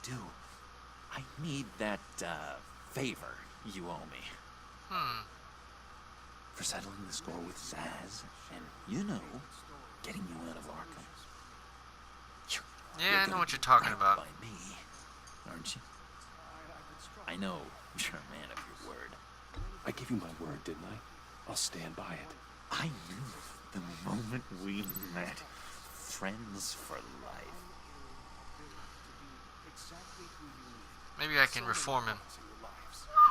do. I need that, favor you owe me. For settling the score with Zaz, and, you know, getting you out of Arkham. Yeah, I know what you're talking about. By me, aren't you? I know you're a man of your word. I gave you my word, didn't I? I'll stand by it. I knew the moment we met. Friends for life. Maybe I can reform him.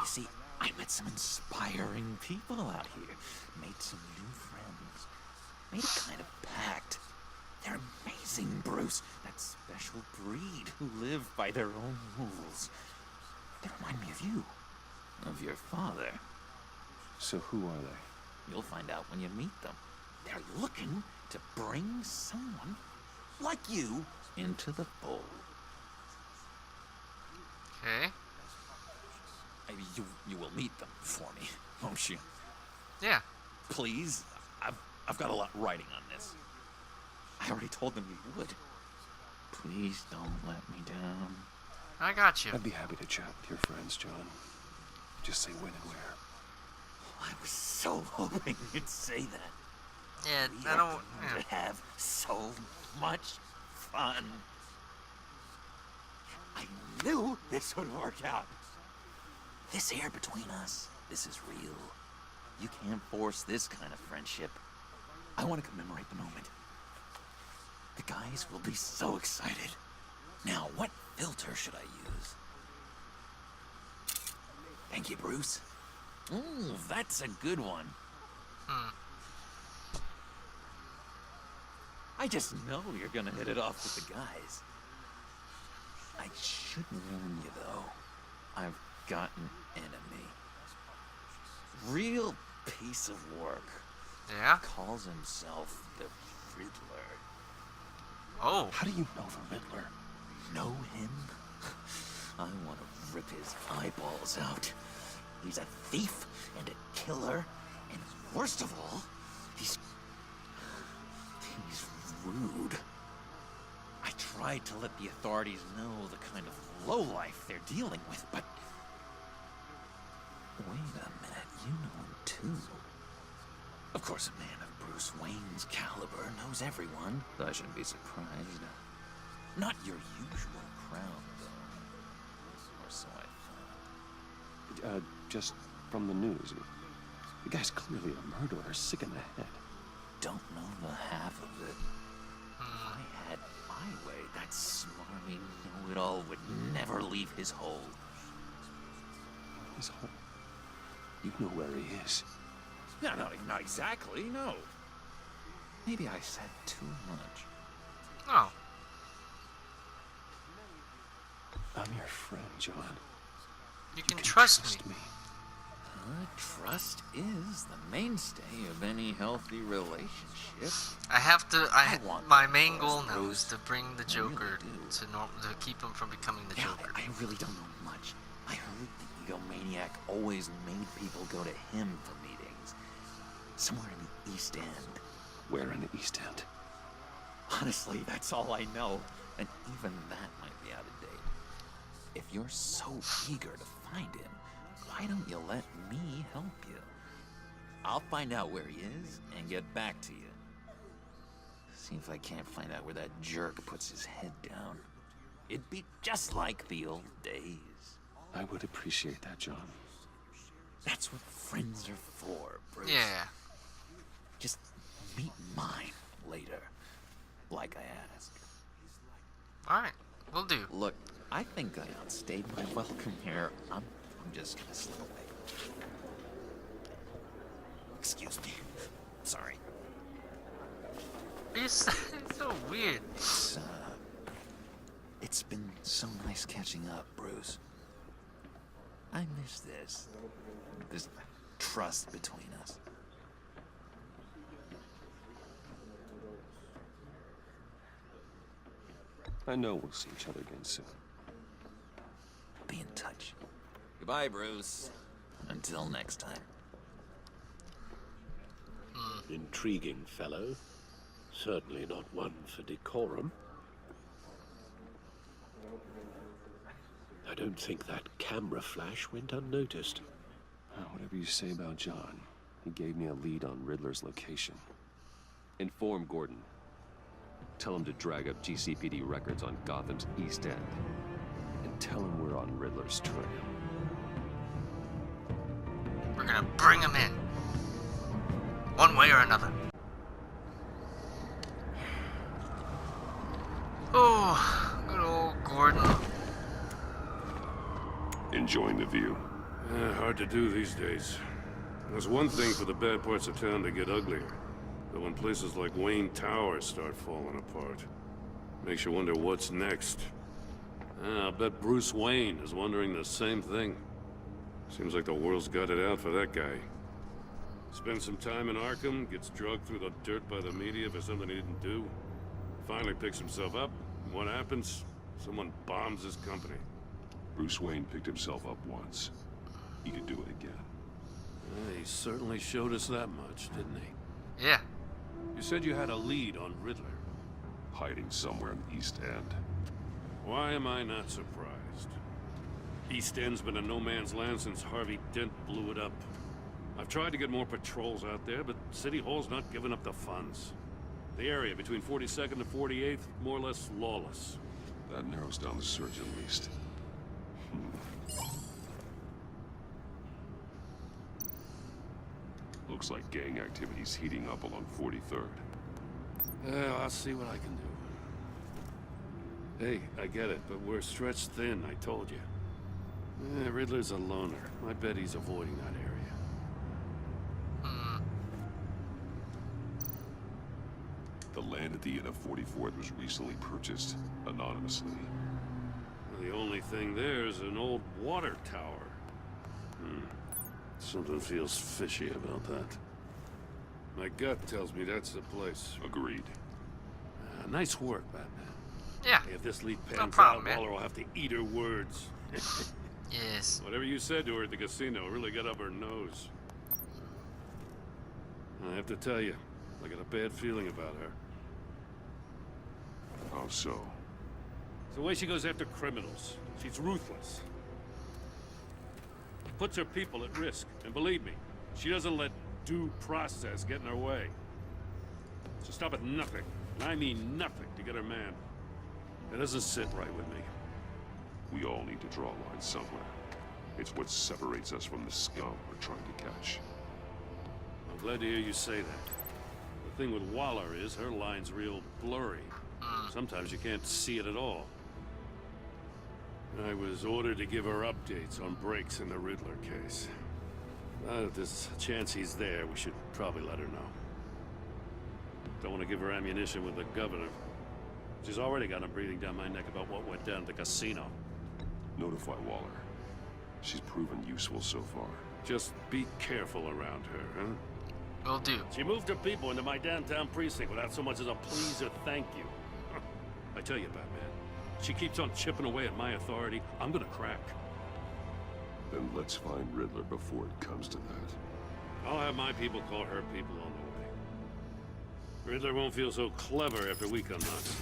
You see, I met some inspiring people out here. Made some new friends. Made a kind of pact. They're amazing, Bruce. That special breed who live by their own rules. They remind me of you. Of your father. So who are they? You'll find out when you meet them. They're looking to bring someone like you into the fold. Okay. Maybe you will meet them for me, won't you? Yeah. Please? I've got a lot writing on this. I already told them you would. Please don't let me down. I got you. I'd be happy to chat with your friends, John. Just say when and where. I was so hoping you'd say that. Yeah, We I are don't... going Yeah. to have so much fun. I knew this would work out. This air between us, this is real. You can't force this kind of friendship. I want to commemorate the moment. The guys will be so excited. Now, what filter should I use? Thank you, Bruce. Ooh, that's a good one. I just know you're gonna hit it off with the guys. I should warn you, though. I've got an enemy. Real piece of work. Yeah? Calls himself the Riddler. Oh. How do you know the Riddler? Know him? I want to rip his eyeballs out. He's a thief and a killer, and worst of all, he's rude. I tried to let the authorities know the kind of lowlife they're dealing with, but... Wait a minute, you know him too. Of course, a man of Bruce Wayne's caliber knows everyone, so I shouldn't be surprised. Not your usual crowd, though. Or so I thought. Just from the news. The guy's clearly a murderer, sick in the head. Don't know the half of it. If I had my way, that smarmy know-it-all would never leave his hole. His hole? You know where he is. No, not exactly, no. Maybe I said too much. Oh. I'm your friend, John. You can trust me. Trust is the mainstay of any healthy relationship. I have to. want My that main for goal us, now Bruce. is to bring the I really Joker do. to keep him from becoming the Joker. I really don't know much. I heard the egomaniac always made people go to him for meetings. Somewhere in the East End. Where in the East End? Honestly, that's all I know. And even that might be out of date. If you're so eager to find him, why don't you let me help you? I'll find out where he is and get back to you. See if I can't find out where that jerk puts his head down. It'd be just like the old days. I would appreciate that, John. That's what friends are for, Bruce. Yeah. Just meet mine later, like I asked. Alright, we'll do. Look, I think I outstayed my welcome here. I'm just gonna slip away. Excuse me. Sorry. It's so weird. It's been so nice catching up, Bruce. I miss this trust between us. I know we'll see each other again soon. Be in touch. Goodbye, Bruce. Until next time. Intriguing fellow. Certainly not one for decorum. I don't think that camera flash went unnoticed. Whatever you say about John, he gave me a lead on Riddler's location. Inform Gordon. Tell him to drag up GCPD records on Gotham's East End. And tell him we're on Riddler's trail. We're gonna bring him in. One way or another. Oh, good old Gordon. Enjoying the view. Hard to do these days. There's one thing for the bad parts of town to get uglier. But when places like Wayne Tower start falling apart, makes you wonder what's next. I'll bet Bruce Wayne is wondering the same thing. Seems like the world's got it out for that guy. Spends some time in Arkham, gets drugged through the dirt by the media for something he didn't do. Finally picks himself up, and what happens? Someone bombs his company. Bruce Wayne picked himself up once. He could do it again. He certainly showed us that much, didn't he? Yeah. You said you had a lead on Riddler. Hiding somewhere in the East End. Why am I not surprised? East End's been a no-man's land since Harvey Dent blew it up. I've tried to get more patrols out there, but City Hall's not giving up the funds. The area between 42nd and 48th, more or less lawless. That narrows down the search at least. Looks like gang activity's heating up along 43rd. I'll see what I can do. Hey, I get it, but we're stretched thin, I told you. Riddler's a loner. I bet he's avoiding that area. The land at the end of 44th was recently purchased anonymously. The only thing there is an old water tower. Something feels fishy about that. My gut tells me that's the place. Agreed. Nice work, Batman. Yeah. Hey, if this lead No pans problem, out, man. Waller will have to eat her words. Yes. Whatever you said to her at the casino really got up her nose. I have to tell you, I got a bad feeling about her. How so? It's the way she goes after criminals. She's ruthless. Puts her people at risk. And believe me, she doesn't let due process get in her way. She'll stop at nothing, and I mean nothing, to get her man. It doesn't sit right with me. We all need to draw a line somewhere. It's what separates us from the scum we're trying to catch. I'm glad to hear you say that. The thing with Waller is her line's real blurry. Sometimes you can't see it at all. I was ordered to give her updates on breaks in the Riddler case. If there's a chance he's there, we should probably let her know. Don't want to give her ammunition with the governor. She's already got him breathing down my neck about what went down at the casino. Notify Waller. She's proven useful so far. Just be careful around her, huh? Will do. She moved her people into my downtown precinct without so much as a please or thank you. I tell you, Batman, she keeps on chipping away at my authority, I'm gonna crack. Then let's find Riddler before it comes to that. I'll have my people call her people on the way. Riddler won't feel so clever after we come knocking.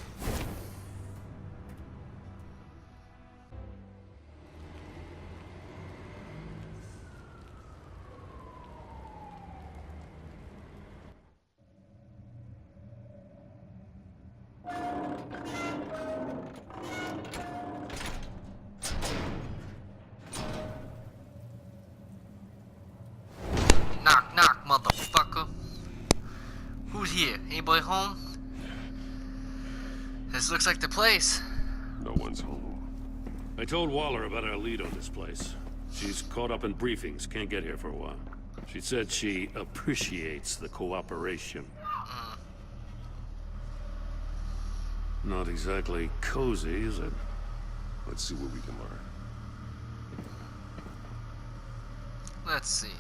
Knock, knock, motherfucker. Who's here? Anybody home? This looks like the place. No one's home. I told Waller about our lead on this place. She's caught up in briefings, can't get here for a while. She said she appreciates the cooperation. Not exactly cozy, is it? Let's see what we can learn. Let's see.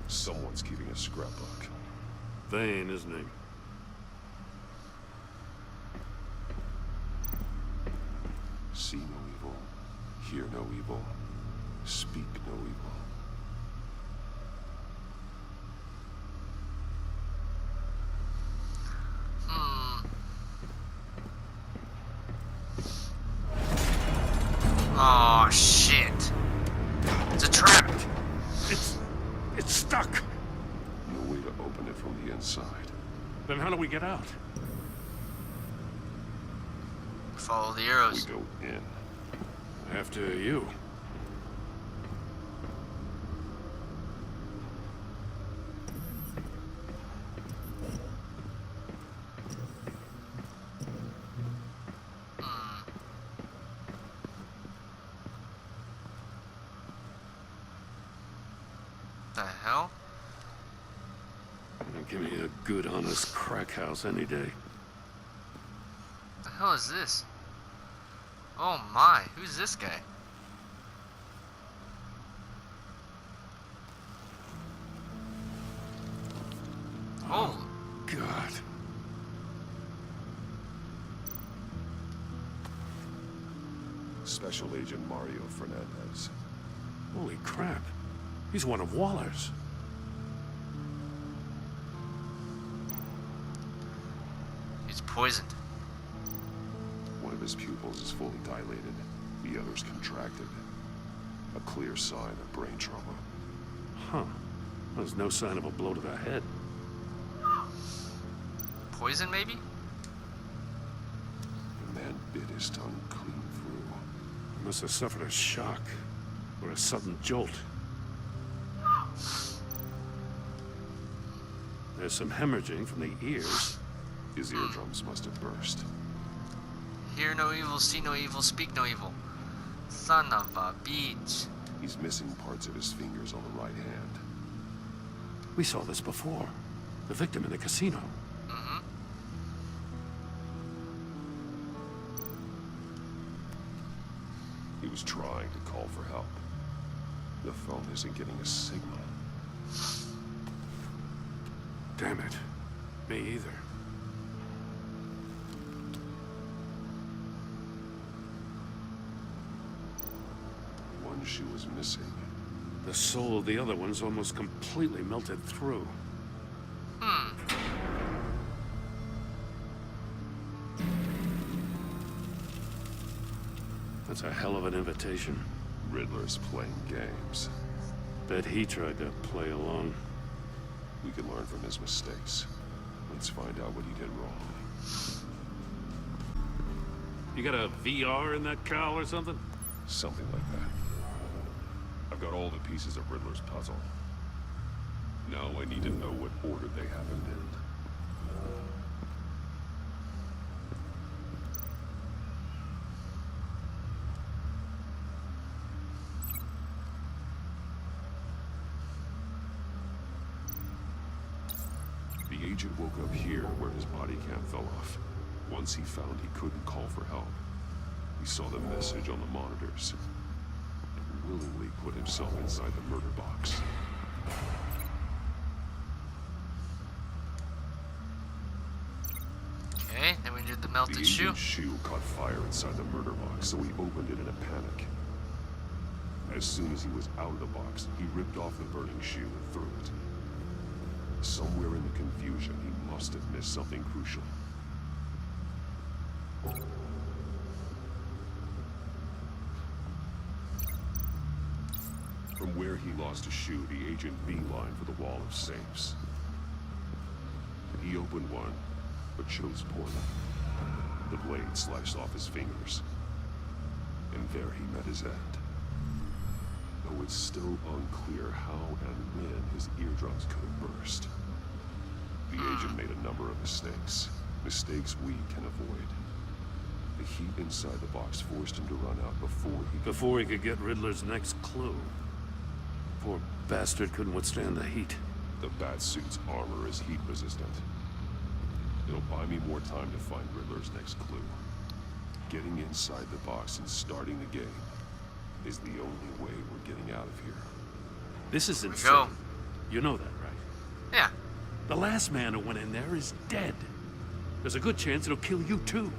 Someone's keeping a scrapbook. Vain, isn't he? See no evil, hear no evil, speak no evil. Then how do we get out? Follow the We arrows. go in. After you. The hell? Give me a good, honest crack house any day. The hell is this? Oh my, who's this guy? Oh, God. Special Agent Mario Fernandez. Holy crap. He's one of Waller's. he's poisoned. One of his pupils is fully dilated. The other's contracted. A clear sign of brain trauma. Huh. There's no sign of a blow to the head. Poison, maybe? The man bit his tongue clean through. He must have suffered a shock. Or a sudden jolt. There's some hemorrhaging from the ears. His eardrums must have burst. Hear no evil, see no evil, speak no evil. Son of a bitch. He's missing parts of his fingers on the right hand. We saw this before. The victim in the casino. Mm-hmm. He was trying to call for help. The phone isn't getting a signal. Damn it. Me either. One shoe was missing. The soul of the other one's almost completely melted through. That's a hell of an invitation. Riddler's playing games. Bet he tried to play along. We can learn from his mistakes. Let's find out what he did wrong. You got a VR in that cowl or something? Something like that. I've got all the pieces of Riddler's puzzle. Now I need to know what order they happened in. The agent woke up here where his body cam fell off. Once he found he couldn't call for help, he saw the message on the monitors and willingly put himself inside the murder box. Okay, then we did the The melted shoe. agent's shoe caught fire inside the murder box, so he opened it in a panic. As soon as he was out of the box, he ripped off the burning shoe and threw it. Somewhere in the confusion, he must have missed something crucial. From where he lost a shoe, the agent beelined for the wall of safes. He opened one, but chose poorly. The blade sliced off his fingers. And there he met his end. Though it's still unclear how and when his eardrums could have burst. The agent made a number of mistakes. Mistakes we can avoid. The heat inside the box forced him to run out Before he could get Riddler's next clue. Poor bastard couldn't withstand the heat. The Batsuit's armor is heat resistant. It'll buy me more time to find Riddler's next clue. Getting inside the box and starting the game is the only way we're getting out of here. This is Here we insane. go. You know that, right? Yeah. The last man who went in there is dead. There's a good chance it'll kill you too.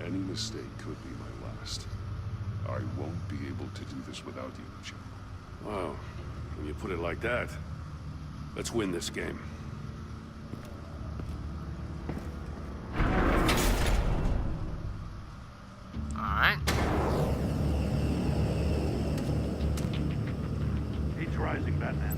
Any mistake could be my last. I won't be able to do this without you, Jim. Wow. When you put it like that, let's win this game. Alright. He's rising, Batman.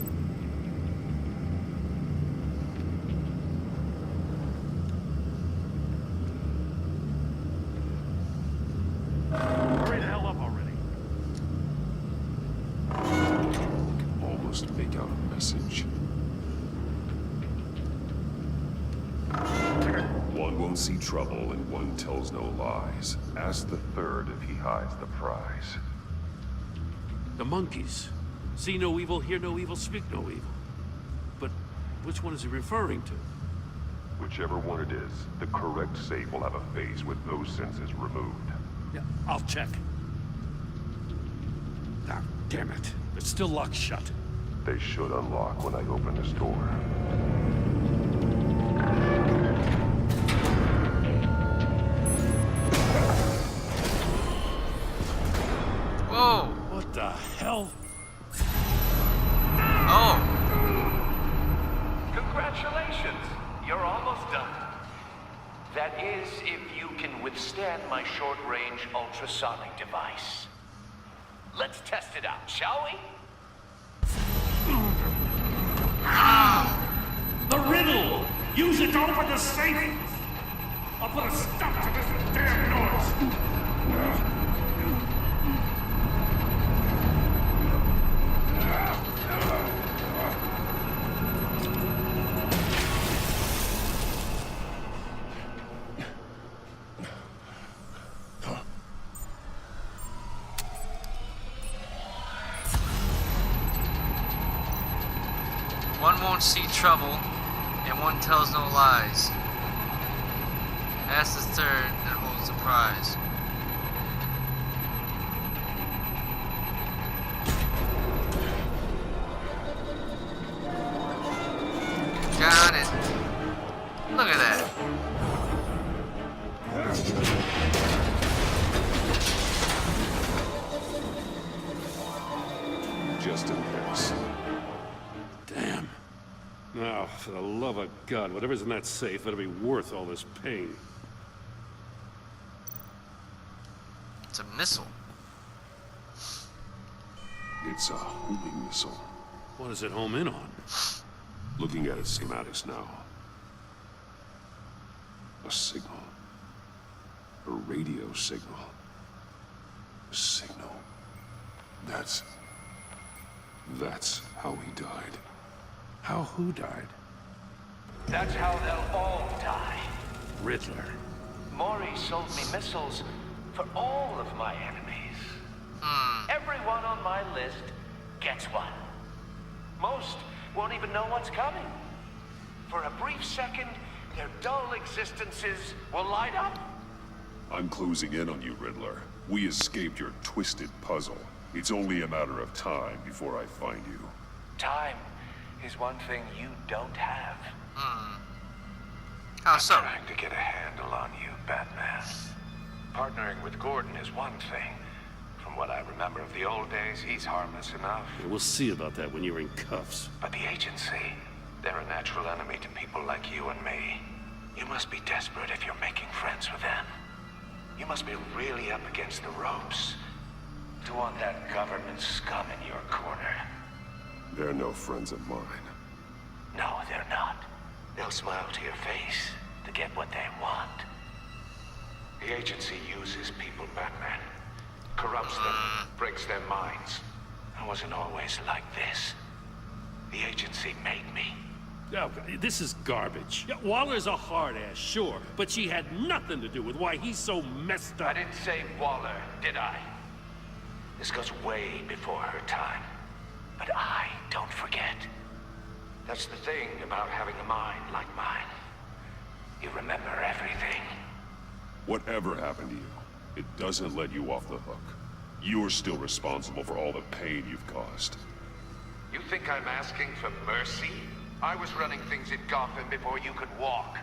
One won't see trouble and one tells no lies. Ask the third if he hides the prize. The monkeys. See no evil, hear no evil, speak no evil. But which one is he referring to? Whichever one it is, the correct safe will have a face with those senses removed. Yeah, I'll check. Ah, damn it. It's still locked shut. They should unlock when I open this door. Whoa! What the hell? Oh! Congratulations! You're almost done. That is, if you can withstand my short-range ultrasonic device. Let's test it out, shall we? The riddle! Use it to open the safe! I'll put a stop to this damn noise! One won't see trouble, and one tells no lies. Ask the third that holds the prize. Got it. Look at that. Just in case. Damn. Now, for the love of God, whatever's in that safe better be worth all this pain. It's a missile. It's a homing missile. What does it home in on? Looking at its schematics now. A signal. A radio signal. A signal. That's how he died. How who died? That's how they'll all die. Riddler. Mori sold me missiles for all of my enemies. Everyone on my list gets one. Most won't even know what's coming. For a brief second, their dull existences will light up. I'm closing in on you, Riddler. We escaped your twisted puzzle. It's only a matter of time before I find you. Time is one thing you don't have. How so? I'm trying to get a handle on you, Batman. Partnering with Gordon is one thing. From what I remember of the old days, he's harmless enough. Yeah, we'll see about that when you're in cuffs. But the agency, they're a natural enemy to people like you and me. You must be desperate if you're making friends with them. You must be really up against the ropes to want that government scum in your corner. They're no friends of mine. No, they're not. They'll smile to your face to get what they want. The agency uses people, Batman. Corrupts them, breaks their minds. I wasn't always like this. The agency made me. Oh, this is garbage. Yeah, Waller's a hard ass, sure, but she had nothing to do with why he's so messed I up. didn't say Waller, did I? This goes way before her time. But I don't forget. That's the thing about having a mind like mine. You remember everything. Whatever happened to you, it doesn't let you off the hook. You're still responsible for all the pain you've caused. You think I'm asking for mercy? I was running things in Gotham before you could walk.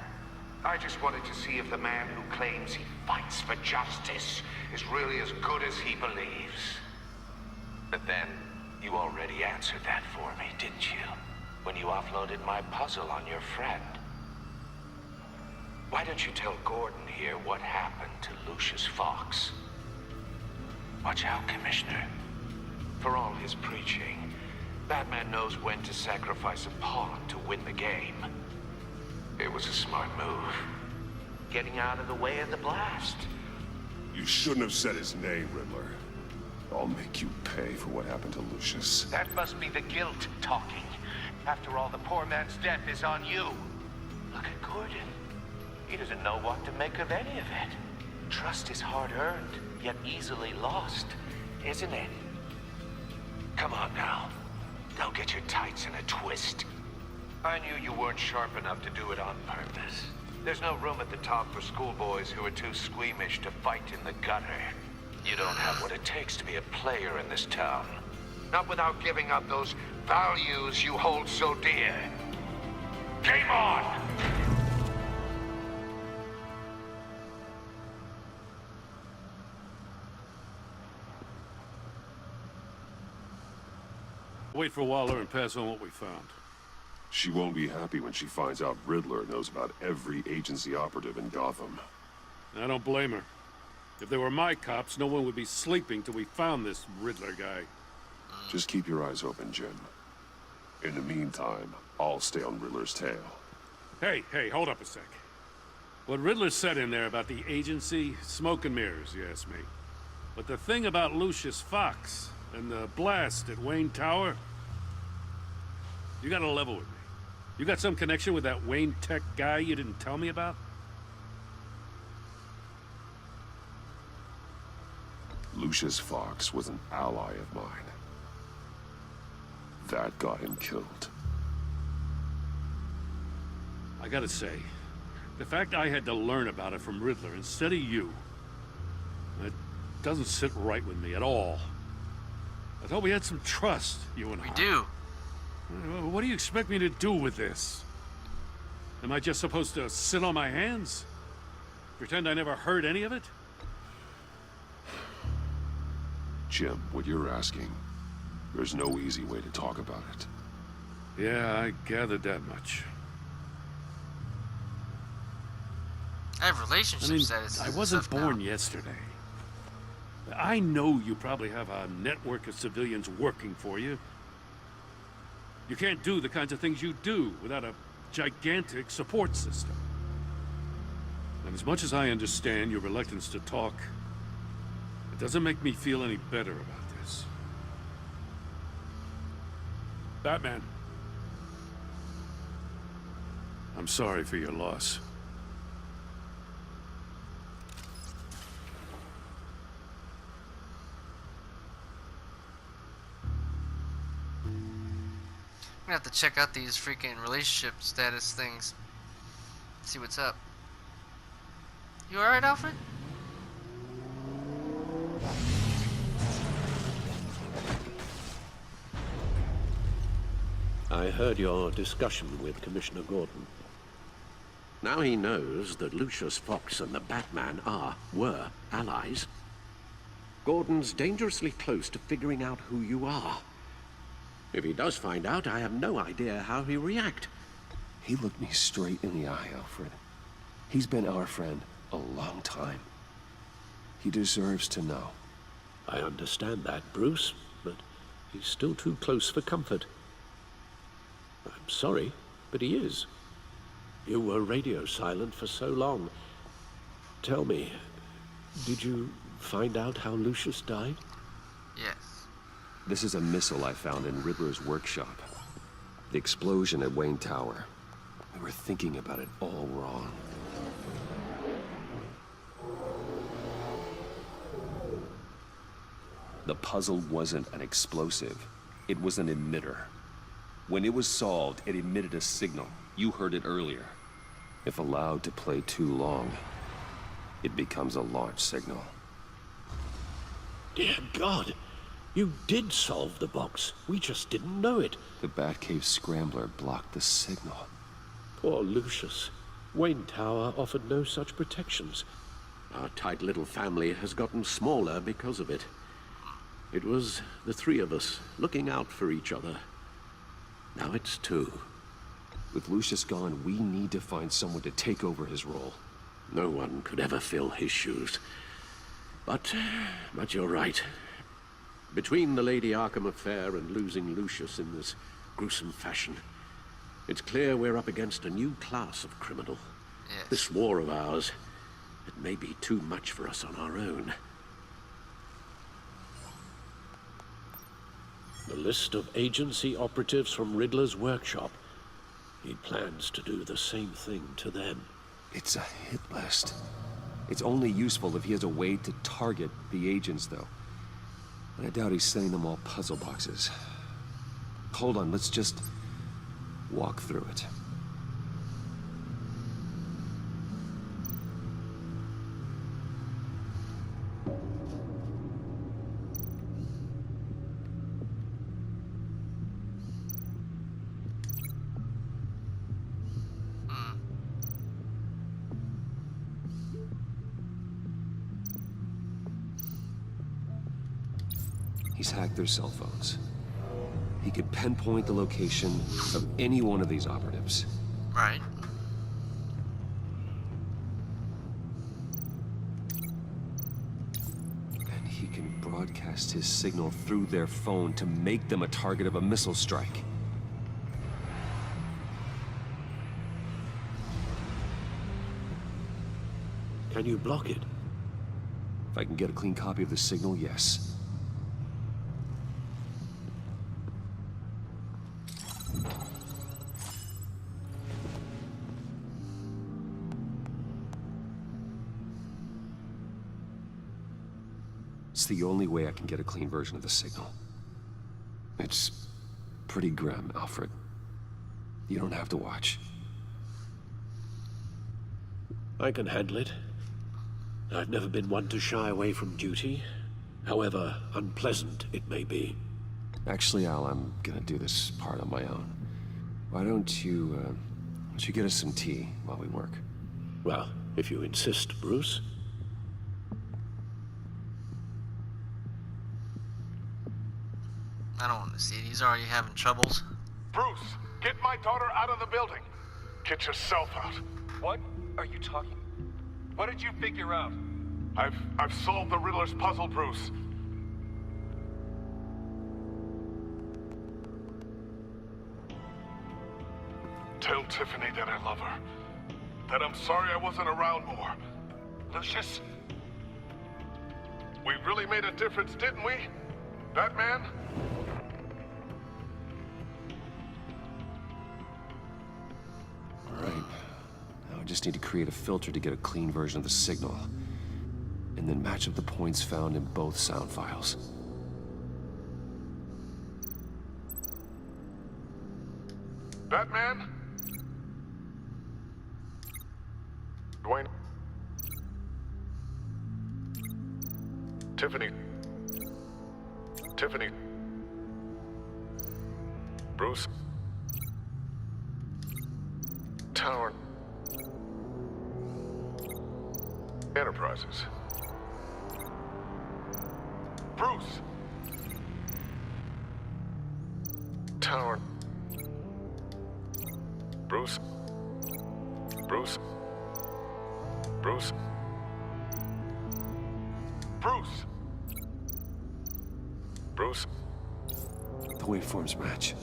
I just wanted to see if the man who claims he fights for justice is really as good as he believes. But then, you already answered that for me, didn't you? When you offloaded my puzzle on your friend. Why don't you tell Gordon here what happened to Lucius Fox? Watch out, Commissioner. For all his preaching, Batman knows when to sacrifice a pawn to win the game. It was a smart move. Getting out of the way of the blast. You shouldn't have said his name, Riddler. I'll make you pay for what happened to Lucius. That must be the guilt talking. After all, the poor man's death is on you. Look at Gordon. He deserves doesn't know what to make of any of it. Trust is hard-earned, yet easily lost, isn't it? Come on now. Don't get your tights in a twist. I knew you weren't sharp enough to do it on purpose. There's no room at the top for schoolboys who are too squeamish to fight in the gutter. You don't have what it takes to be a player in this town. Not without giving up those values you hold so dear. Game on! Wait for Waller and pass on what we found. She won't be happy when she finds out Riddler knows about every agency operative in Gotham. I don't blame her. If they were my cops, no one would be sleeping till we found this Riddler guy. Just keep your eyes open, Jim. In the meantime, I'll stay on Riddler's tail. Hey, hold up a sec. What Riddler said in there about the agency, smoke and mirrors, you ask me. But the thing about Lucius Fox and the blast at Wayne Tower, you gotta level with me. You got some connection with that Wayne Tech guy you didn't tell me about? Lucius Fox was an ally of mine. That got him killed. I gotta say, the fact I had to learn about it from Riddler instead of you, it doesn't sit right with me at all. I thought we had some trust, you and I. We do. What do you expect me to do with this? Am I just supposed to sit on my hands? Pretend I never heard any of it? Jim, what you're asking, there's no easy way to talk about it. Yeah, I gathered that much. I have relationship status. I wasn't born yesterday. I know you probably have a network of civilians working for you. You can't do the kinds of things you do without a gigantic support system. And as much as I understand your reluctance to talk, it doesn't make me feel any better about this. Batman. I'm sorry for your loss. I'm gonna have to check out these freaking relationship status things. See what's up. You alright, Alfred? I heard your discussion with Commissioner Gordon. Now he knows that Lucius Fox and the Batman were allies. Gordon's dangerously close to figuring out who you are. If he does find out, I have no idea how he'll react. He looked me straight in the eye, Alfred. He's been our friend a long time. He deserves to know. I understand that, Bruce, but he's still too close for comfort. I'm sorry, but he is. You were radio silent for so long. Tell me, did you find out how Lucius died? Yes. This is a missile I found in Riddler's workshop. The explosion at Wayne Tower. We were thinking about it all wrong. The puzzle wasn't an explosive. It was an emitter. When it was solved, it emitted a signal. You heard it earlier. If allowed to play too long, it becomes a launch signal. Dear God, you did solve the box. We just didn't know it. The Batcave Scrambler blocked the signal. Poor Lucius. Wayne Tower offered no such protections. Our tight little family has gotten smaller because of it. It was the three of us looking out for each other. Now it's two. With Lucius gone, we need to find someone to take over his role. No one could ever fill his shoes. But you're right. Between the Lady Arkham affair and losing Lucius in this gruesome fashion, it's clear we're up against a new class of criminal. Yes. This war of ours, it may be too much for us on our own. The list of agency operatives from Riddler's workshop. He plans to do the same thing to them. It's a hit list. It's only useful if he has a way to target the agents, though. And I doubt he's sending them all puzzle boxes. Hold on, let's just walk through it. He's hacked their cell phones. He could pinpoint the location of any one of these operatives. Right. And he can broadcast his signal through their phone to make them a target of a missile strike. Can you block it? If I can get a clean copy of the signal, yes. It's the only way I can get a clean version of the signal. It's pretty grim, Alfred. You don't have to watch. I can handle it. I've never been one to shy away from duty, however unpleasant it may be. Actually, Al, I'm gonna do this part on my own. Why don't you get us some tea while we work? Well, if you insist, Bruce. I don't want to see it. He's already having troubles. Bruce, get my daughter out of the building. Get yourself out. What are you talking? What did you figure out? I've solved the Riddler's puzzle, Bruce. Tell Tiffany that I love her. That I'm sorry I wasn't around more. Lucius? We really made a difference, didn't we? Batman? All right. Now I just need to create a filter to get a clean version of the signal. And then match up the points found in both sound files. Batman? Dwayne? Tiffany? Tiffany? Bruce? Tower? Enterprises? Bruce! Tower? Bruce? Bruce? Bruce? Bruce? Bruce? The waveforms match.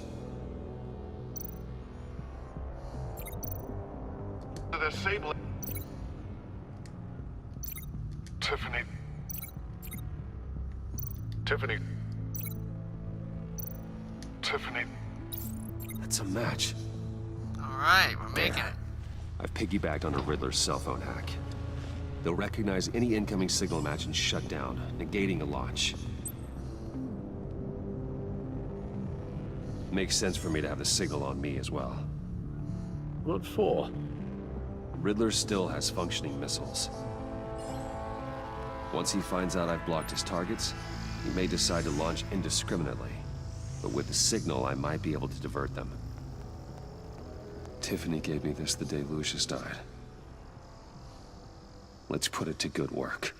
The same. Tiffany. Tiffany. Tiffany. That's a match. Alright, we're making it. I've piggybacked on a Riddler's cell phone hack. They'll recognize any incoming signal match and shut down, negating a launch. Makes sense for me to have the signal on me as well. What for? Riddler still has functioning missiles. Once he finds out I've blocked his targets, he may decide to launch indiscriminately. But with the signal, I might be able to divert them. Tiffany gave me this the day Lucius died. Let's put it to good work.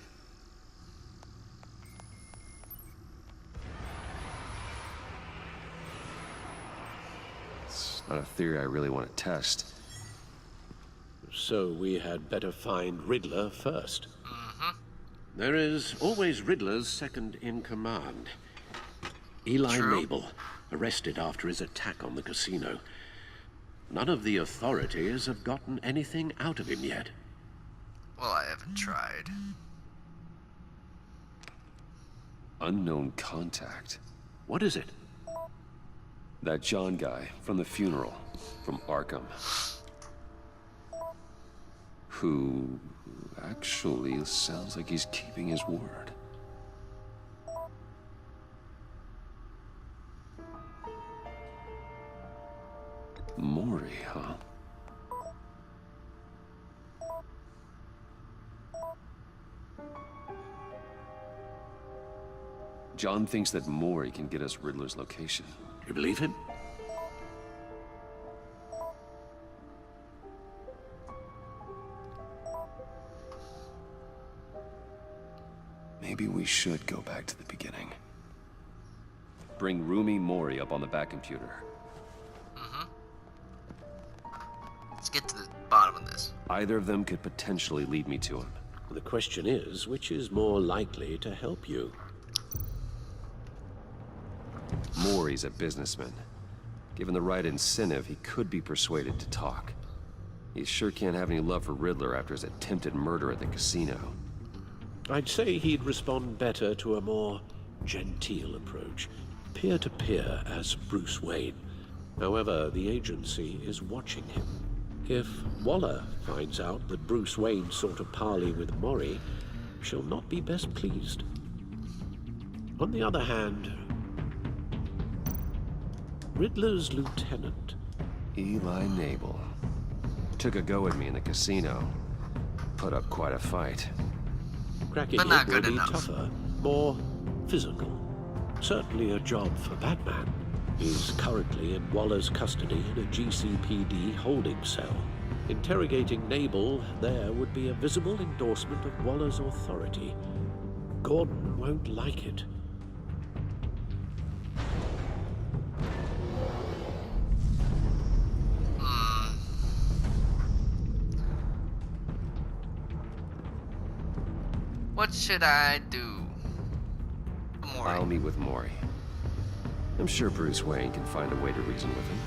It's not a theory I really want to test. So we had better find Riddler first. There is always Riddler's second in command. Eli True. Mabel, arrested after his attack on the casino. None of the authorities have gotten anything out of him yet. Well, I haven't tried. Unknown contact. What is it? That John guy from the funeral, from Arkham. Who actually sounds like he's keeping his word. Mori, huh? John thinks that Mori can get us Riddler's location. You believe him? Maybe we should go back to the beginning. Bring Rumi Mori up on the back computer. Let's get to the bottom of this. Either of them could potentially lead me to him. The question is, which is more likely to help you? Mori's a businessman. Given the right incentive, he could be persuaded to talk. He sure can't have any love for Riddler after his attempted murder at the casino. I'd say he'd respond better to a more genteel approach, peer-to-peer as Bruce Wayne. However, the agency is watching him. If Waller finds out that Bruce Wayne sought a parley with Mori, she'll not be best pleased. On the other hand, Riddler's lieutenant, Eli Nabel. Took a go at me in the casino. Put up quite a fight. cracking But not it will good be enough. tougher, more physical. Certainly a job for Batman. He's currently in Waller's custody in a GCPD holding cell. Interrogating Nabel there would be a visible endorsement of Waller's authority. Gordon won't like it. What should I do? Mori. I'll meet with Mori. I'm sure Bruce Wayne can find a way to reason with him.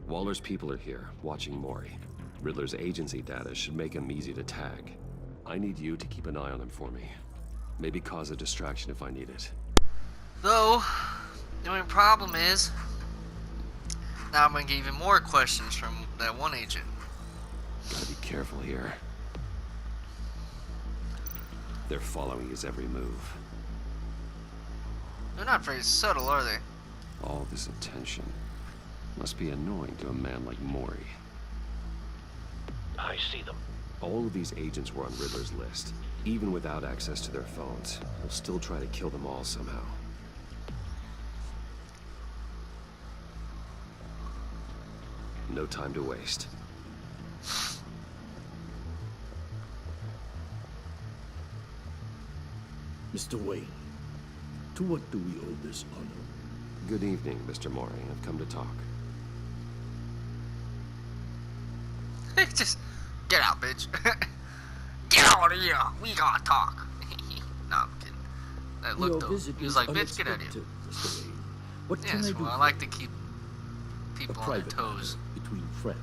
Waller's people are here, watching Mori. Riddler's agency data should make him easy to tag. I need you to keep an eye on him for me. Maybe cause a distraction if I need it. Though, the only problem is, now I'm gonna get even more questions from that one agent. Gotta be careful here. They're following his every move. They're not very subtle, are they? All this attention must be annoying to a man like Mori. I see them. All of these agents were on Riddler's list. Even without access to their phones, he'll still try to kill them all somehow. No time to waste. Mr. Wayne, to what do we owe this honor? Good evening, Mr. Mori. I've come to talk. Just get out, bitch. Get out of here. We gotta talk. No, I'm kidding. That looked Your though. visit He was is like, bitch, get out of here. unexpected, Mr. Wayne. What can I Yes, do well, I for like to you? keep A people on their private toes. matter between friends.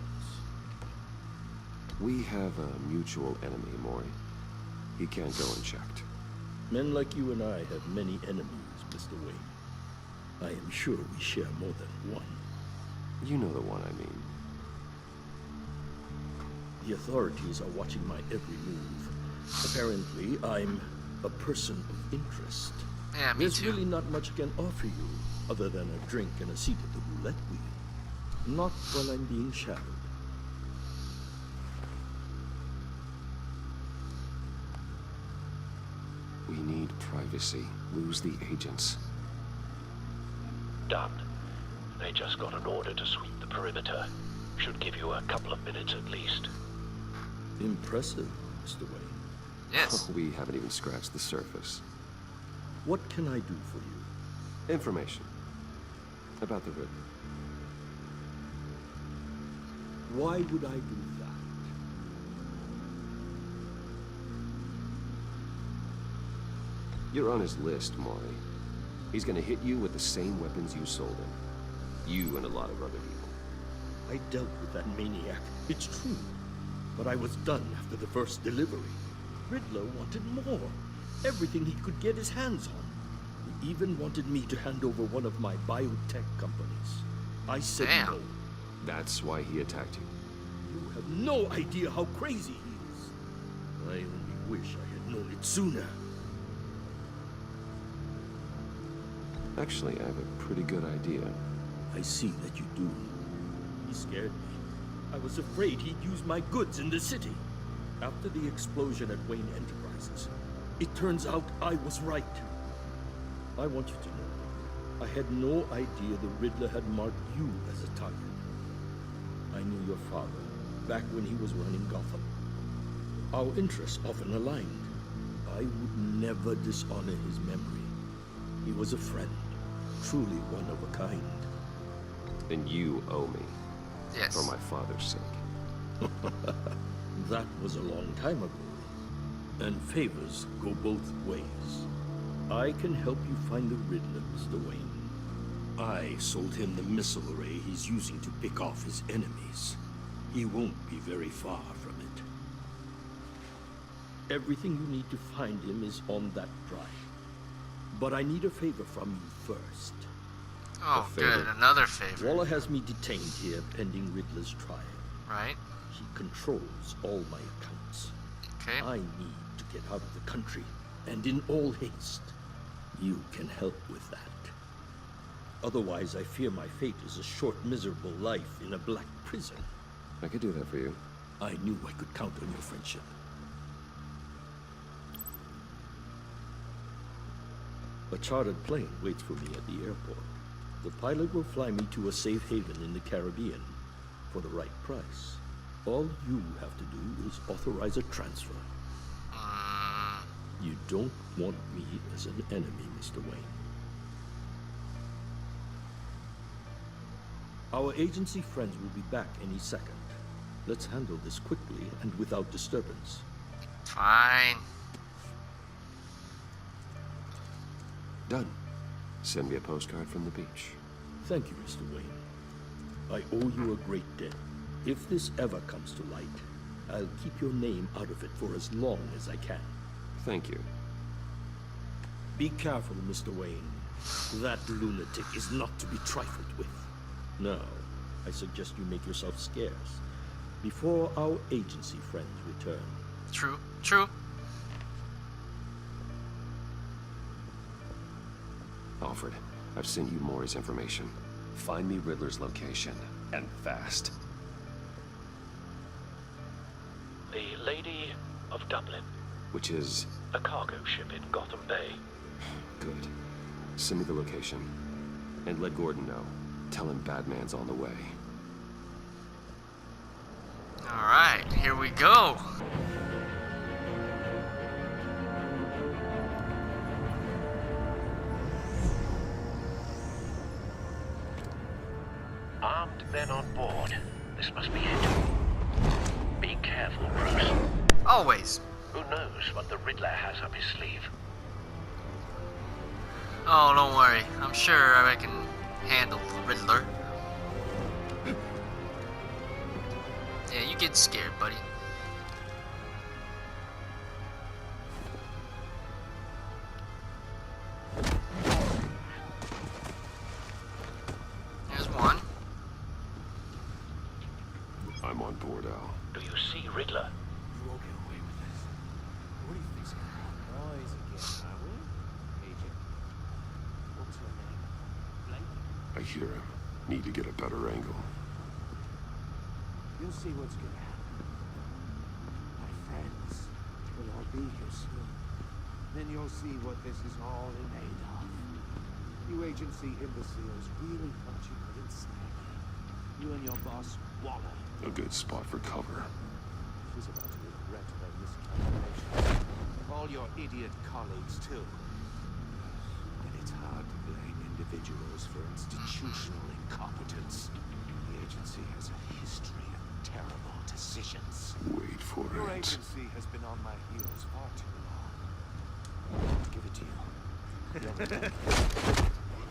We have a mutual enemy, Mori. He can't go unchecked. Men like you and I have many enemies, Mr. Wayne. I am sure we share more than one. You know the one I mean. The authorities are watching my every move. Apparently, I'm a person of interest. Yeah, me There's too. really not much I can offer you other than a drink and a seat at the roulette wheel. Not while I'm being shadowed. We need privacy. Lose the agents. Done. They just got an order to sweep the perimeter. Should give you a couple of minutes at least. Impressive, Mr. Wayne. Yes. We haven't even scratched the surface. What can I do for you? Information about the Riddler. Why would I do that? You're on his list, Maury. He's gonna hit you with the same weapons you sold him. You and a lot of other people. I dealt with that maniac, it's true. But I was done after the first delivery. Riddler wanted more. Everything he could get his hands on. He even wanted me to hand over one of my biotech companies. I said no. That's why he attacked you. You have no idea how crazy he is. I only wish I had known it sooner. Actually, I have a pretty good idea. I see that you do. He scared me. I was afraid he'd use my goods in the city. After the explosion at Wayne Enterprises, it turns out I was right. I want you to know, I had no idea the Riddler had marked you as a target. I knew your father, back when he was running Gotham. Our interests often aligned. I would never dishonor his memory. He was a friend, truly one of a kind. Then you owe me. Yes. For my father's sake. That was a long time ago. And favors go both ways. I can help you find the Riddler, Mr. Wayne. I sold him the missile array he's using to pick off his enemies. He won't be very far from it. Everything you need to find him is on that drive. But I need a favor from you first. Oh, good. Another favor. Waller has me detained here pending Riddler's trial. Right. He controls all my accounts. Okay. I need to get out of the country, and in all haste. You can help with that. Otherwise, I fear my fate is a short, miserable life in a black prison. I could do that for you. I knew I could count on your friendship. A chartered plane waits for me at the airport. The pilot will fly me to a safe haven in the Caribbean for the right price. All you have to do is authorize a transfer. You don't want me as an enemy, Mr. Wayne. Our agency friends will be back any second. Let's handle this quickly and without disturbance. Fine. Done. Send me a postcard from the beach. Thank you, Mr. Wayne. I owe you a great debt. If this ever comes to light, I'll keep your name out of it for as long as I can. Thank you. Be careful, Mr. Wayne. That lunatic is not to be trifled with. Now, I suggest you make yourself scarce before our agency friends return. True. True. Alfred, I've sent you Maury's information. Find me Riddler's location, and fast. The Lady of Dublin. Which is? A cargo ship in Gotham Bay. Good. Send me the location. And let Gordon know. Tell him Batman's on the way. Alright, here we go. Armed men on board. This must be it. Be careful, Bruce. Always. Who knows what the Riddler has up his sleeve? Oh, don't worry. I'm sure I can handle the Riddler. Yeah, you get scared, buddy. There's one. I'm on board, Al. Do you see Riddler? You won't get away with this. What do you think's gonna happen? Noise again, are we? Agent. What's your name? Blake? I hear him. Need to get a better angle. You'll see what's gonna happen. My friends will all be here soon. Then you'll see what this is all made of. You agency imbeciles really thought you couldn't snag me. You and your boss, Waller. A good spot for cover. She's about to regret her miscalculation. All your idiot colleagues, too. And it's hard to blame individuals for institutional incompetence. The agency has a history of terrible decisions. Wait for Your it. agency has been on my heels far too long. I'll give it to you. You'll remember.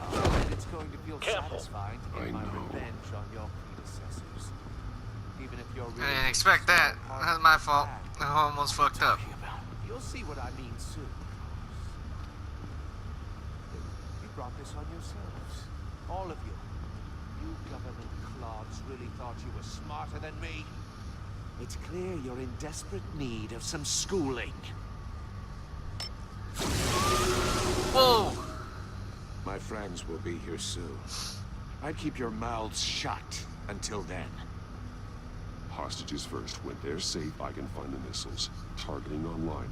And it's going to feel satisfying to get my revenge on your predecessors. Even if you're really I didn't expect that. That's my fault. I almost fucked up. You'll see what I mean soon. You brought this on yourselves. All of you. You government clods really thought you were smarter than me. It's clear you're in desperate need of some schooling. Whoa! My friends will be here soon. I'd keep your mouths shut until then. Hostages first. When they're safe, I can find the missiles. Targeting online.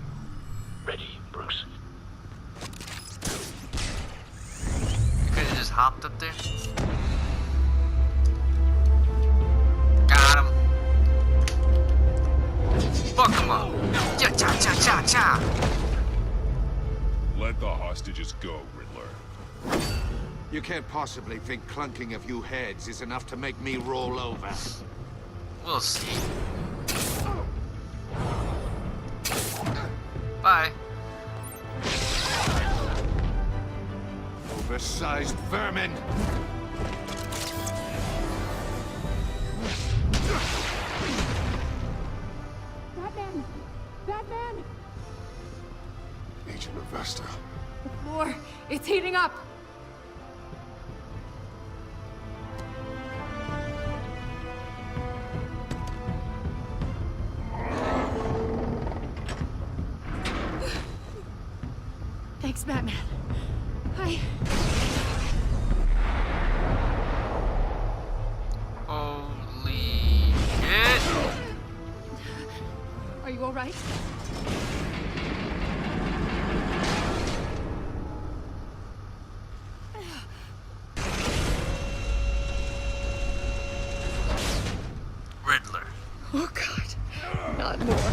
Ready, Bruce. You could have just hopped up there. Got him. Fuck him up. Cha cha cha cha cha. Let the hostages go, Riddler. You can't possibly think clunking a few heads is enough to make me roll over. We'll see. Bye. Oversized vermin! Batman! Batman! Agent Avesta. The floor, it's heating up! Thanks, Batman. Holy shit! Are you all right? Riddler. Oh, God. Not more.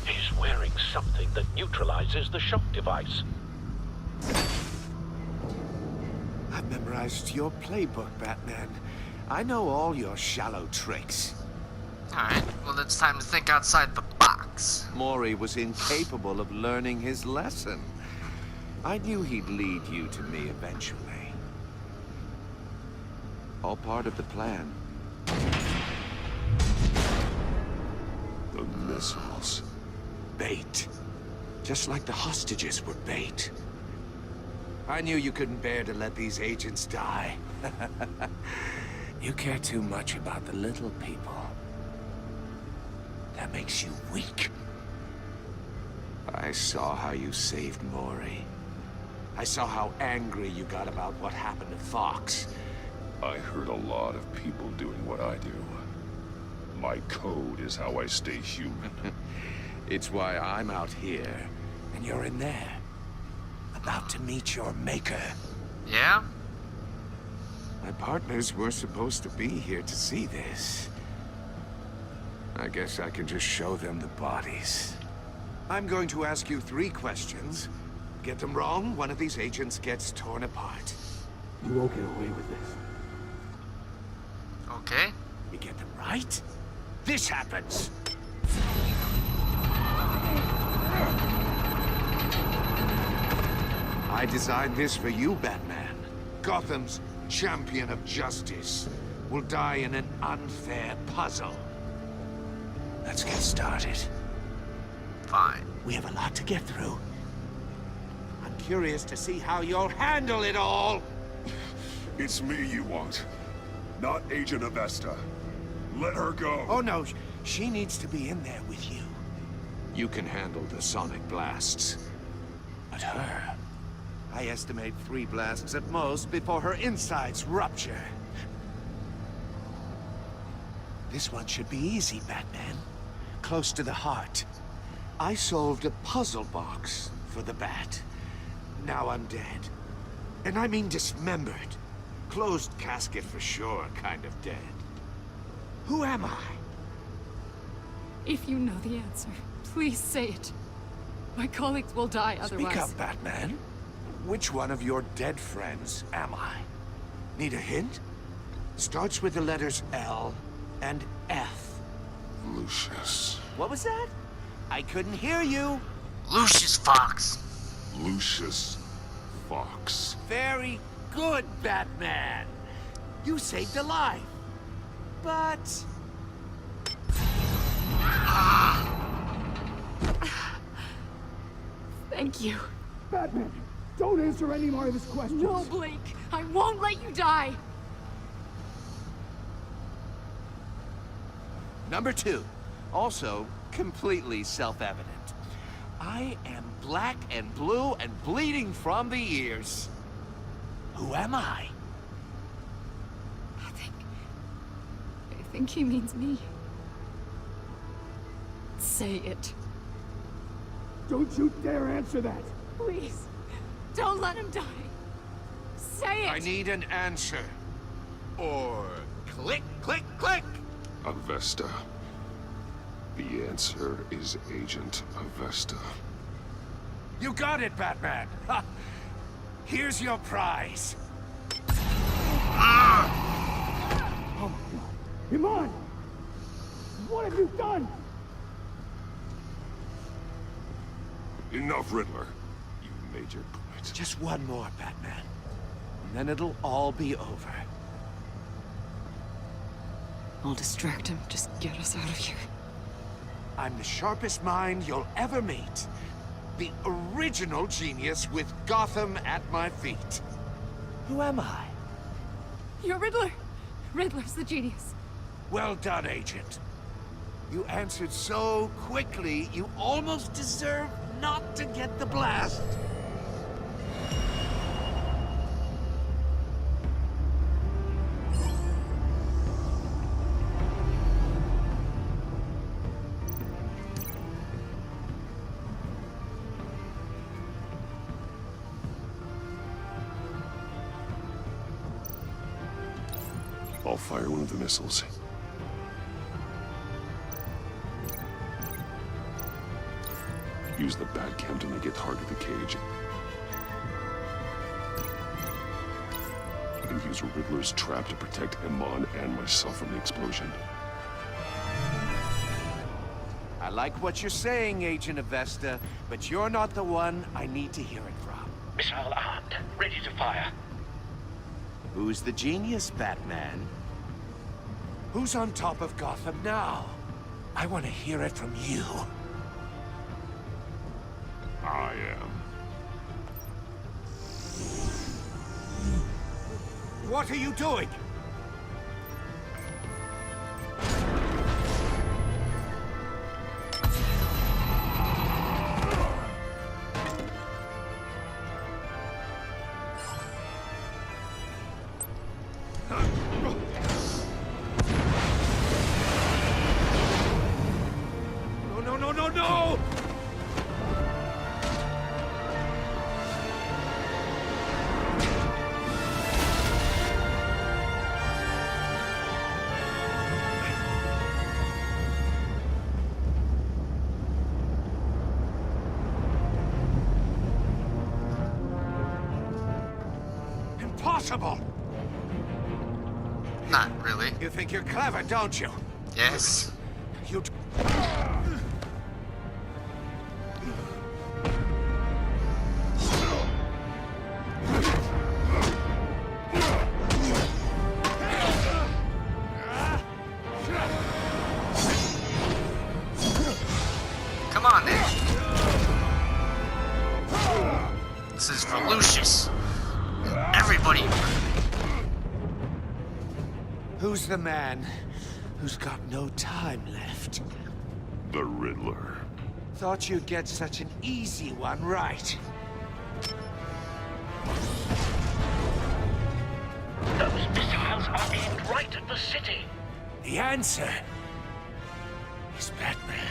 He's wearing something that neutralizes the shock device. I've memorized your playbook, Batman. I know all your shallow tricks. Alright, well it's time to think outside the box. Mori was incapable of learning his lesson. I knew he'd lead you to me eventually. All part of the plan. The missiles. Bait. Just like the hostages were bait. I knew you couldn't bear to let these agents die. You care too much about the little people. That makes you weak. I saw how you saved Mori. I saw how angry you got about what happened to Fox. I hurt a lot of people doing what I do. My code is how I stay human. It's why I'm out here, and you're in there. About to meet your maker. Yeah? My partners were supposed to be here to see this. I guess I can just show them the bodies. I'm going to ask you 3 questions. Get them wrong, one of these agents gets torn apart. You won't get away with this. Okay. You get them right, this happens. I designed this for you, Batman. Gotham's champion of justice will die in an unfair puzzle. Let's get started. Fine. We have a lot to get through. I'm curious to see how you'll handle it all. It's me you want, not Agent Avesta. Let her go. Oh no, she needs to be in there with you. You can handle the sonic blasts. But her... I estimate 3 blasts at most before her insides rupture. This one should be easy, Batman. Close to the heart. I solved a puzzle box for the Bat. Now I'm dead. And I mean dismembered. Closed casket for sure, kind of dead. Who am I? If you know the answer, please say it. My colleagues will die otherwise. Speak up, Batman. Which one of your dead friends am I? Need a hint? Starts with the letters L and F. Lucius. What was that? I couldn't hear you. Lucius Fox. Lucius Fox. Very good, Batman. You saved a life. But... Thank you. Batman, don't answer any more of his questions. No, Blake. I won't let you die. Number 2. Also, completely self-evident. I am black and blue and bleeding from the ears. Who am I? I think he means me. Say it. Don't you dare answer that. Please. Don't let him die. Say it. I need an answer. Or click, click, click. Avesta. The answer is Agent Avesta. You got it, Batman. Ha. Here's your prize. Oh my God. Iman! What have you done? Enough, Riddler. You made your point. Just one more, Batman. And then it'll all be over. I'll distract him. Just get us out of here. I'm the sharpest mind you'll ever meet. The original genius with Gotham at my feet. Who am I? You're Riddler. Riddler's the genius. Well done, Agent. You answered so quickly, you almost deserve not to get the blast. I'll fire one of the missiles. Use the Batcam to make it target the cage. And use Riddler's trap to protect Iman and myself from the explosion. I like what you're saying, Agent Avesta, but you're not the one I need to hear it from. Missile armed, ready to fire. Who's the genius, Batman? Who's on top of Gotham now? I want to hear it from you. I am. What are you doing? No! Impossible! Not really. You think you're clever, don't you? Yes. You... Come on, Nick. This is for Lucius. And everybody. Who's the man who's got no time left? The Riddler. Thought you'd get such an easy one right. Those missiles are aimed right at the city. The answer is Batman.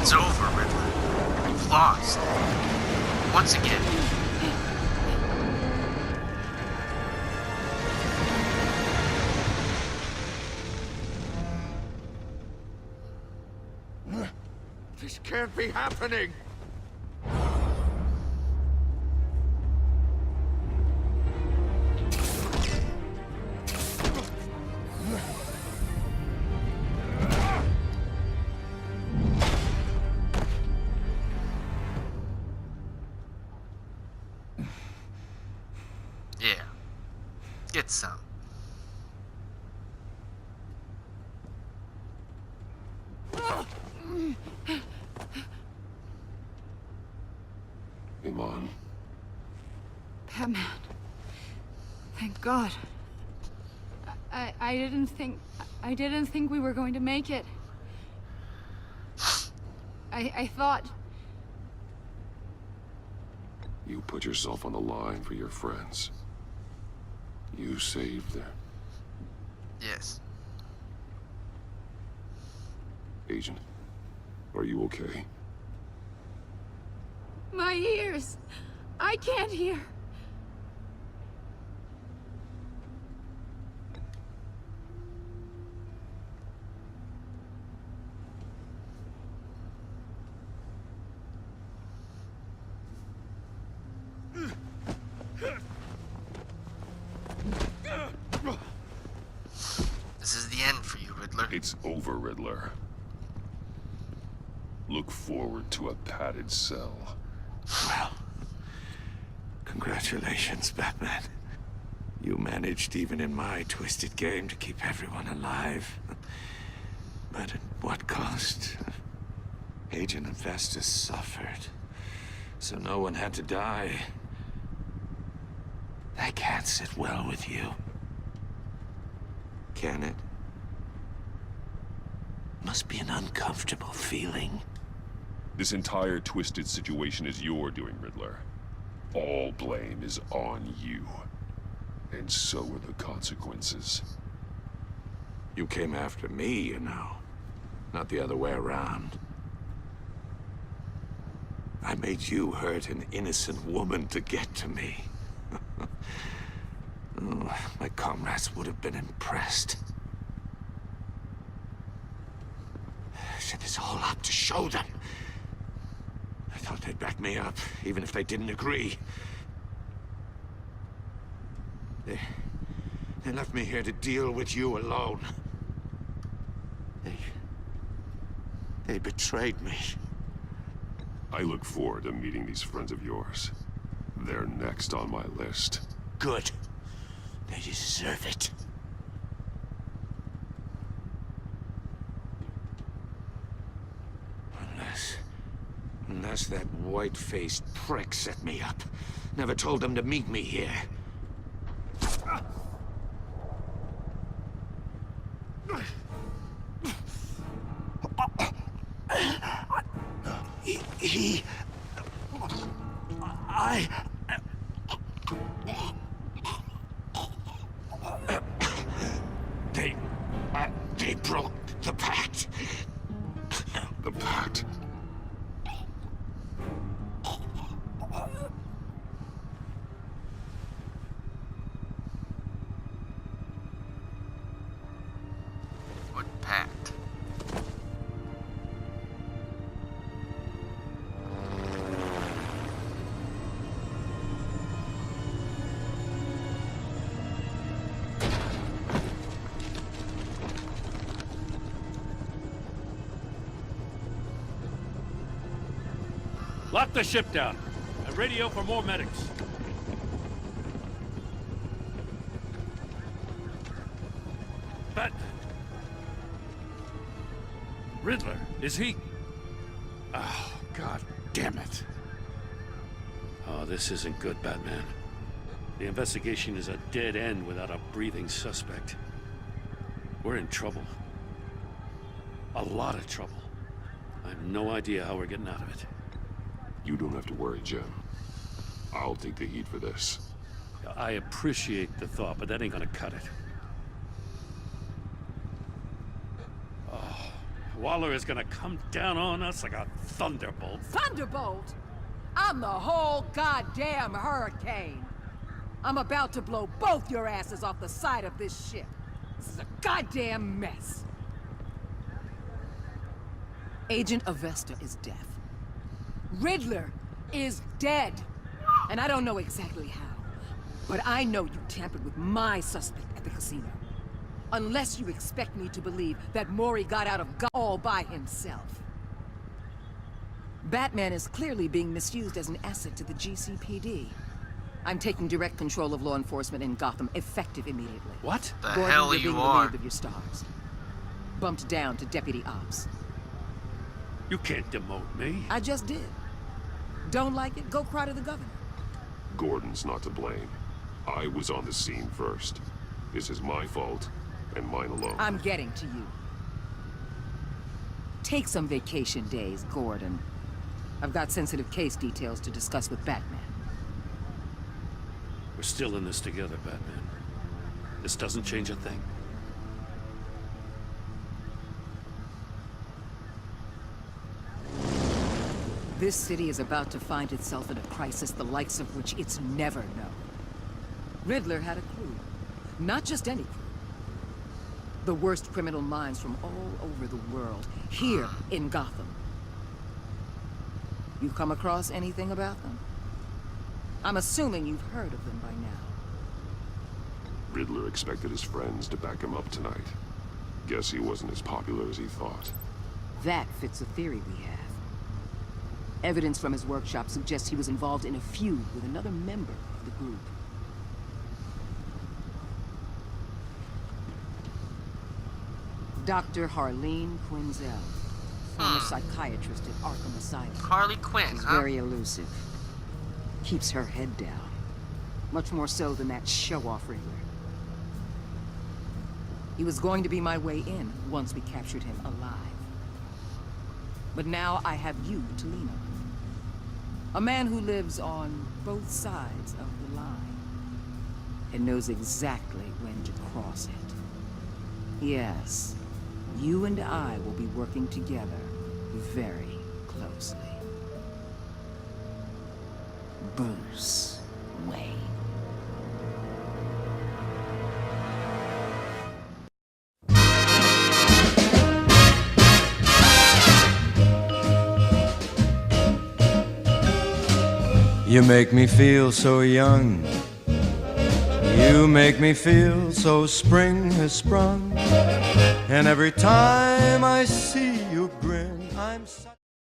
It's over, lost. Once again. This can't be happening! Yeah. Get some. Iman. Batman. Thank God. I didn't think we were going to make it. I thought... You put yourself on the line for your friends. You saved them. Yes. Agent, are you okay? My ears! I can't hear! This is the end for you, Riddler. It's over, Riddler. Look forward to a padded cell. Well, congratulations, Batman. You managed, even in my twisted game, to keep everyone alive. But at what cost? Agent Hephaestus suffered, so no one had to die. That can't sit well with you. Can it? Must be an uncomfortable feeling. This entire twisted situation is your doing, Riddler. All blame is on you. And so are the consequences. You came after me, you know. Not the other way around. I made you hurt an innocent woman to get to me. Oh, my comrades would have been impressed. Set this all up to show them. I thought they'd back me up, even if they didn't agree. They left me here to deal with you alone. They betrayed me. I look forward to meeting these friends of yours. They're next on my list. Good. They deserve it. Unless that white-faced prick set me up. Never told them to meet me here. They broke the pact. The pact? What pact? Lock the ship down and radio for more medics. Batman. Riddler, is he? Oh, God damn it. Oh, this isn't good, Batman. The investigation is a dead end without a breathing suspect. We're in trouble. A lot of trouble. I have no idea how we're getting out of it. You don't have to worry, Jim. I'll take the heat for this. I appreciate the thought, but that ain't gonna cut it. Oh, Waller is gonna come down on us like a thunderbolt. Thunderbolt? I'm the whole goddamn hurricane. I'm about to blow both your asses off the side of this ship. This is a goddamn mess. Agent Avesta is deaf. Riddler is dead. And I don't know exactly how. But I know you tampered with my suspect at the casino. Unless you expect me to believe that Mori got out of all by himself. Batman is clearly being misused as an asset to the GCPD. I'm taking direct control of law enforcement in Gotham, effective immediately. What? The Gordon, hell you're being you are. relieved of your stars. Bumped down to Deputy Ops. You can't demote me. I just did. Don't like it? Go cry to the governor. Gordon's not to blame. I was on the scene first. This is my fault, and mine alone. I'm getting to you. Take some vacation days, Gordon. I've got sensitive case details to discuss with Batman. We're still in this together, Batman. This doesn't change a thing. This city is about to find itself in a crisis the likes of which it's never known. Riddler had a crew. Not just any crew. The worst criminal minds from all over the world, here in Gotham. You come across anything about them? I'm assuming you've heard of them by now. Riddler expected his friends to back him up tonight. Guess he wasn't as popular as he thought. That fits a theory we have. Evidence from his workshop suggests he was involved in a feud with another member of the group. Dr. Harleen Quinzel, former psychiatrist at Arkham Asylum. Harley Quinn, She's huh? very elusive. Keeps her head down. Much more so than that show-off Riddler. He was going to be my way in once we captured him alive. But now I have you to lean on. A man who lives on both sides of the line and knows exactly when to cross it. Yes, you and I will be working together very closely. Bruce Wayne. You make me feel so young. You make me feel so spring has sprung. And every time I see you grin, I'm such